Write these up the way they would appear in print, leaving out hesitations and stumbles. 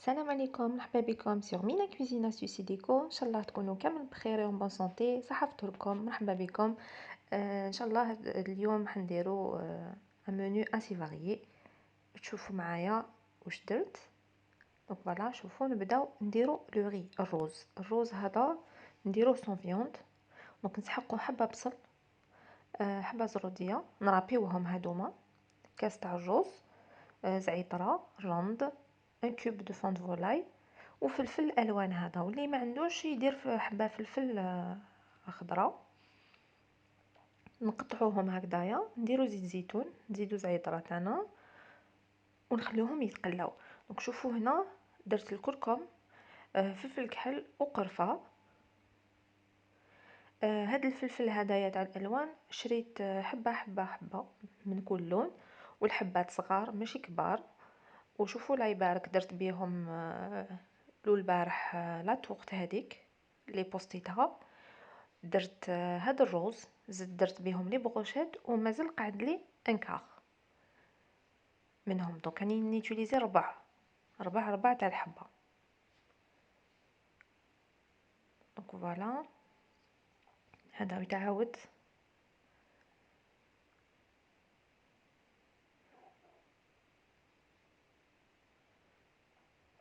السلام عليكم، مرحبا بكم سيغ مينا كوزين أستيوس ديكو. ان شاء الله تكونوا كامل بخير و بون سونتي. صحفتو لكم، مرحبا بكم. ان شاء الله اليوم حنديرو ان منيو اسي فاريي. تشوفوا معايا واش درت. دونك فوالا، شوفوا نبداو نديرو لو ري الروز هذا نديروه سون فيوند. دونك نسحقو حبه بصل، حبه زروديه، نرابيوهم هادوما، كاس تاع الروز، زعتره، جند، ان كوب دو فون دو فولاي، وفلفل الوان. هذا واللي ما عندوش يدير في حبه فلفل خضراء. نقطعوهم هكذايا، نديرو زيت زيتون، نزيدو زعتره تاعنا ونخليوهم يتقلاو. دونك شوفوا هنا درت الكركم، فلفل كحل وقرفه. هاد الفلفل هدايا تاع الالوان شريت حبه حبه حبه من كل لون، والحبات صغار ماشي كبار. وشوفوا لا يبارك درت بيهم لو البارح لا توقت هذيك لي بوستيتها. درت هاد الروز، زدت درت بيهم لي بروشيت ومازال قعد لي ان كاغ منهم. دونك راني نيتيليزي ربع تاع الحبه. دونك فوالا هذا يتعاود.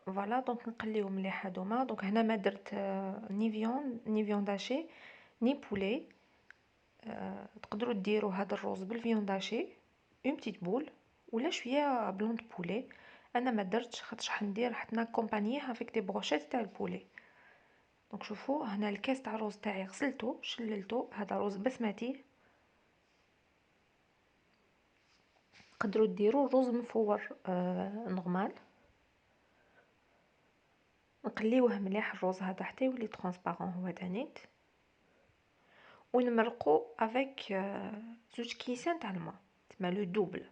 فوالا دونك نقليو مليح هادوما. دونك هنا ما درت ني فيون داشي ني بولي. تقدروا ديروا هذا الروز بالفيون داشي اون بتيت بول ولا شويه بلون دو بولي. انا ما درتش خاطرش حندير حتى كومبانييه افيك دي بروشيت تاع البولي. دونك شوفوا هنا الكاس تاع الروز تاعي غسلته شللته. هذا روز بسمتي. تقدروا ديروا الرز مفور نورمال. نقليوه مليح الروز هذا حتى يولي ترونسبارون هو تانيت، ونمرقو افيك زوج كيسان تاع الماء، تما لو دوبل.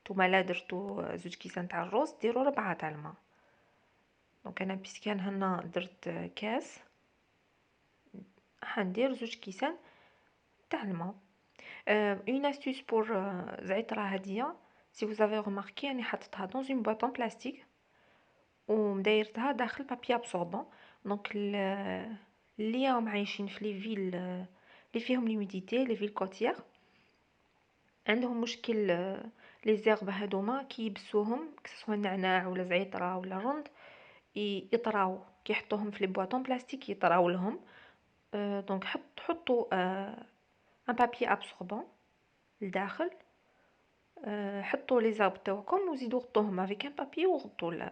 نتوما لا درتو زوج كيسان تاع الروز ديروا 4 تاع الماء. دونك انا بيسكان هنا درت كاس، حندير زوج كيسان تاع الماء. اون استيس بور زعتره هاديه، سي vous avez remarqué راني حطيتها dans une boîte en plastique ومدايرتها داخل بابي ابسوربون. دونك اللي راهم عايشين في لي فيل اللي فيهم ليميديتي، لي فيل كوتيير، عندهم مشكل لي زيرب هادوما كي يبسوهم كسوا النعناع ولا زعتره ولا رند يطراو، كي يحطوهم في لي بواطون بلاستيك يطراو لهم. دونك حطوا ان بابي ابسوربون لداخل، حطوا لي زرب تاعكم وزيدوا غطوهم افيك ان بابي وغطوا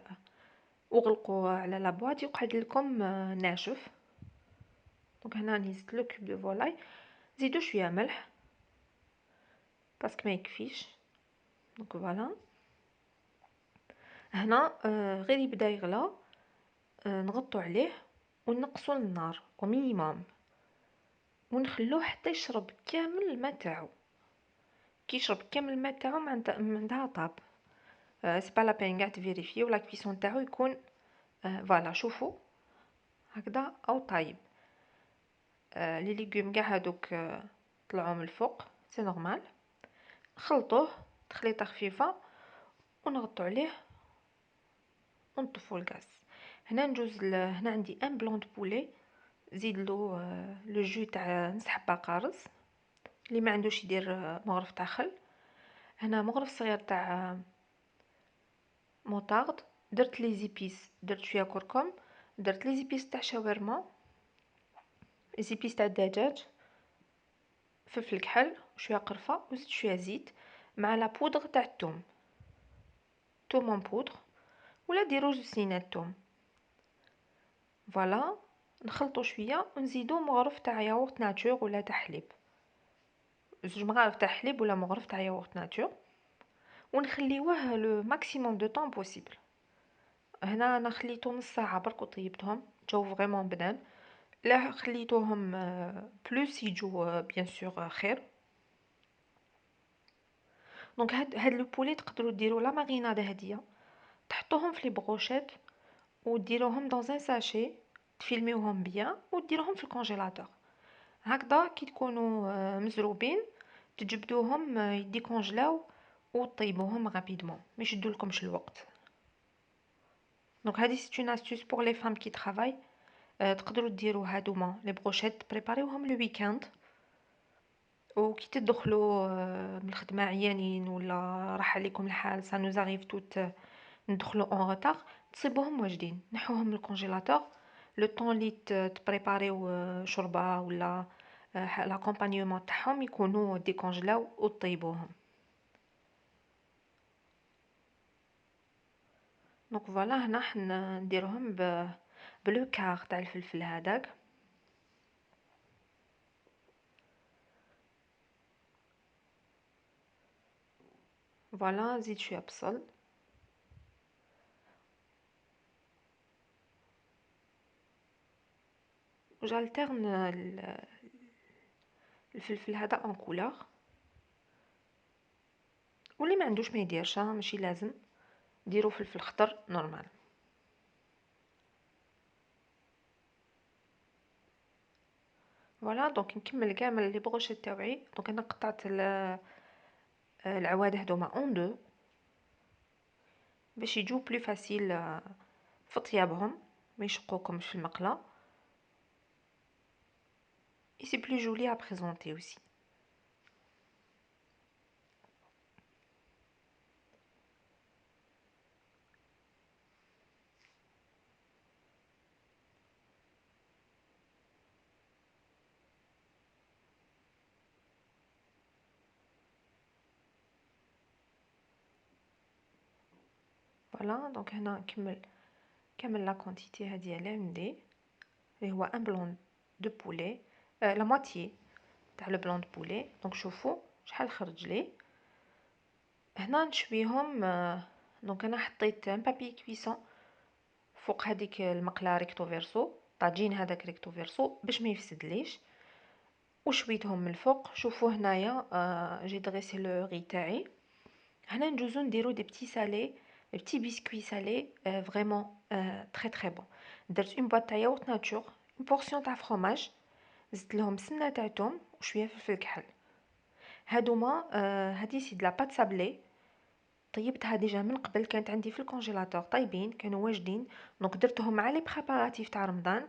وغلقوا على لا بواط يقعد لكم ناشف. دونك هنا نزيد لو كوب دو فولاي، زيدوا شويه ملح باسكو ما يكفيش. دونك فوالا هنا غير يبدا يغلى نغطوا عليه ونقصوا النار او مينيموم ونخلوه حتى يشرب كامل الماء تاعو. كي يشرب كامل الماء تاعو معناتها طاب. سي با لا بين كاع تفيريفيو لا كويسون تاعو يكون فوالا. شوفوا هكذا او طايب. لي ليغوم كاع هادوك طلعوا من الفوق سي نورمال. نخلطوه تخليطه خفيفه ونغطوا عليه ونطفوا الغاز. هنا نجوز هنا عندي ان بلون دو بولي، زيد له لو جو تاع نص حبه قارص. اللي ما عندوش يدير مغرف تاع خل. هنا مغرف صغير تاع موطارد. درت لي زيبيس، درت شويه كركم، درت لي زيبيس تاع شاورما، زيبيس تاع الدجاج، فلفل كحل وشويه قرفه وزيد شويه زيت مع لا بودغ تاع الثوم، توم اون بودغ ولا ديروا جوج سينات توم. فوالا نخلطوا شويه ونزيدوا مغرف تاع ياغورت ناتور ولا تاع حليب، زوج مغارف تاع حليب ولا مغرف تاع ياغورت ناتور، ونخليوه لو ماكسيموم دو طون بوسيبل. هنا انا خليته نص ساعه برك وطيبتهم، جاو فريمون بنان. لا خليتوهم بلوس يجو بيان سور خير. دونك هاد لو بولي تقدروا ديروا لا ماريناد هاديه، تحطوهم في لي بروشيت وديروهم دون ان ساشي، تفيلميوهم بيان وديروهم في الكونجيلاتور. هكذا كي تكونوا مزروبين تجبدوهم يديكونجلاو وطيبوهم غابيدمون ما يشدوا لكمش الوقت. دونك هذه سي اون استوس بور لي فام كي ترافاي. تقدروا ديروا هادوما لي بروشيت بريباريوهم لو ويكاند، وكي تدخلوا من الخدمه عيانين ولا راح عليكم الحال سا نو زاريف توت ندخلوا اون روتار، تصيبوهم واجدين، نحوهم من الكونجيلاتور لو طون لي تبريباريو شوربه ولا لاكومبانيومون تاعهم يكونوا ديكونجلاو وطيبوهم. دونك فوالا هنا حنا نديرهم بلو كار تاع الفلفل هذاك. فوالا نزيد شويه بصل، وجالترن الفلفل هذا اون كولور، واللي ما عندوش ما يديرش، ماشي لازم ديروا فلفل خضر نورمال. فوالا دونك نكمل كامل لي بروشيت تاوعي. دونك انا قطعت العواد هذوما اون دو باش يجو بلو فاسيل في طيابهم، ما يشقوكمش في المقله. اي سي بلو جولي ا بريزونتي اوسي. فوالا دونك هنا نكمل كامل لا كونتيتي هذه على عندي، اللي هو ان بلون دو بولي، لا موتيي تاع لو بلون دو بولي. دونك شوفوا شحال خرج لي هنا. نشويهم. دونك انا حطيت ان بابي كويسون فوق هذيك المقله ريكتو فيرسو، طاجين هذاك ريكتو فيرسو باش ما يفسدليش، وشويتهم من الفوق. شوفوا هنايا جي دريسي لو ري تاعي. هنا نجوزو نديرو دي بتي سالي، دي بتي بسكوي سالي فريمون تري تري بون. درت اون بواط تاع ياورت ناتور، اون بورسيون تاع فروماج، زدت لهم سنه تاع توم وشويه فلفل كحل. هادوما هادي سي دلا بات سابلي، طيبتها ديجا من قبل، كانت عندي في الكونجيلاتور طيبين كانوا واجدين. دونك درتهم مع لي بريباراتيف تاع رمضان.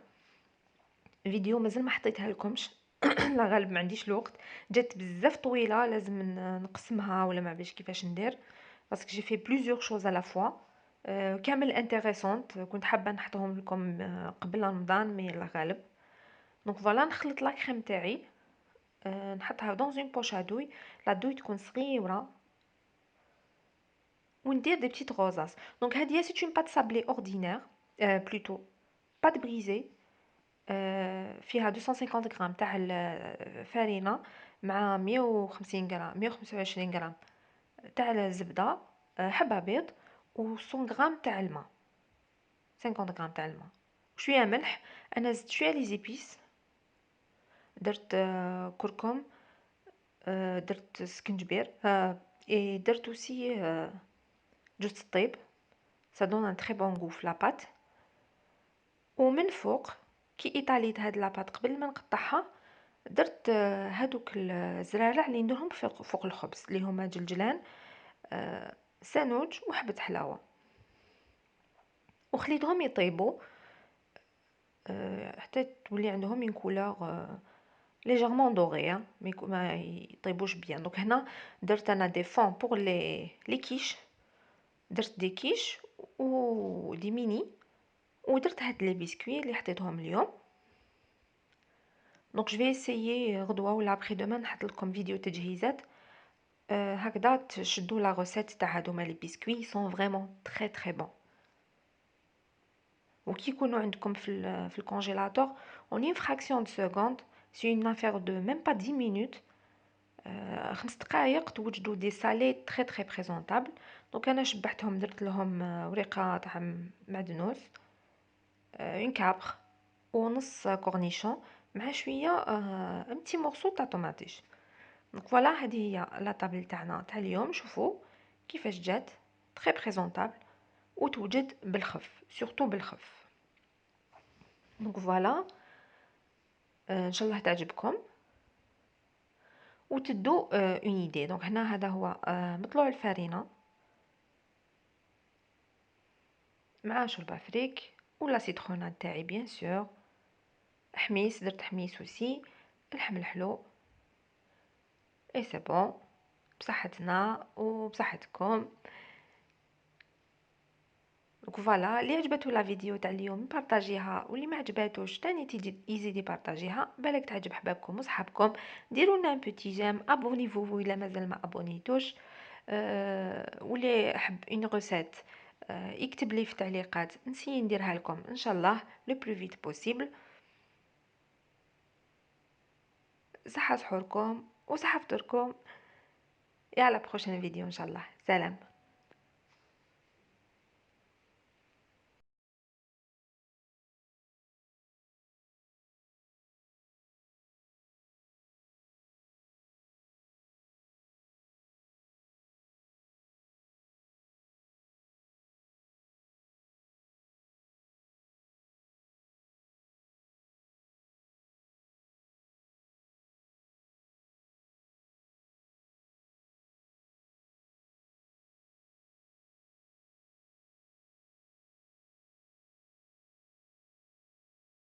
فيديو مازال ما حطيتها لكمش لا غالب ما عنديش الوقت، جات بزاف طويله لازم نقسمها ولا ما باش كيفاش ندير، باسكو جي في بليزيور شوز على فوا. كامل انتريسونت، كنت حابه نحطهم لكم قبل رمضان مي لا غالب. دونك فوالا نخلط لا كريم تاعي، نحطها دون اون بوش ادوي، لا دوي تكون صغيره، وندير دي بتيت غوزاس. دونك هادي سي اون بات سابلي اوردينير، بلوتو بات بريزي، فيها 250 غرام تاع الفارينة مع 150 غرام 125 غرام تاع الزبدة، حبة بيض، و 100 غرام تاع الماء، 50 غرام تاع الماء، شوية ملح. انا زدت شوية لي زيبيس، درت كركم، درت سكنجبير، درت اوسي جوز الطيب، ça donne un très bon goût في لاباط. ومن فوق كي ايطاليت هاد لاباط قبل ما نقطعها، درت هادوك الزرارع اللي نديرهم فوق الخبز اللي هما جلجلان، سانوج وحبة حلاوة، وخليتهم يطيبوا حتى تولي عندهم من كولور ليجيرمون دوغي، ما يطيبوش بيان. دونك هنا درت انا دي فون بور لي كيش، درت دي كيش و دي ميني، ودرت هاد لي بسكوي اللي حطيتهم اليوم. دونك جو اسيي غدوه ولا ابخي دومان نحط لكم فيديو تجهيزات، هكذا تشدوا لا روسيت تاع هادوما لي بسكوي سون فريمون تري تري بون. وكي يكونوا عندكم في الكونجيلاتور اون اون فراكسيون دو سكوند، سي اون افير دو ميم با 10 مينوت، 5 دقائق توجدوا دي سالي تري تري بريزونطابل. دونك انا شبعتهم، درت لهم ورقه تاع معدنوس، اون كابر ونص كورنيشون مع شويه ان بتي مورسو تاع طوماطيش. دونك فوالا هذه هي لا طابل تاعنا تاع اليوم. شوفوا كيفاش جات تري بريزونطابل وتوجد بالخف، سورتو بالخف. دونك فوالا ان شاء الله تعجبكم وتدو اون ايدي. دونك هنا هذا هو مطلوع الفارينه، مع شوربه فريك ولا سيتروناد تاعي بيان سور، حميص، درت حميص وسي، اللحم الحلو، اي سي بون. بصحتنا وبصحتكم. دونك فوالا، اللي عجبته لا فيديو تاع اليوم بارطاجيها، واللي ما عجباتوش تاني تيجي يزيد بارطاجيها، بالك تعجب حبابكم وصحابكم. ديروا لنا ان بوتي جيم، ابونيفو الا مازال ما ابونيتوش. واللي حب اون غوسيت يكتب لي في التعليقات، نسي نديرها لكم ان شاء الله لو بلو فيت بوسيبل. صحة سحوركم وصحة فطوركم، et à la prochaine vidéo ان شاء الله. سلام.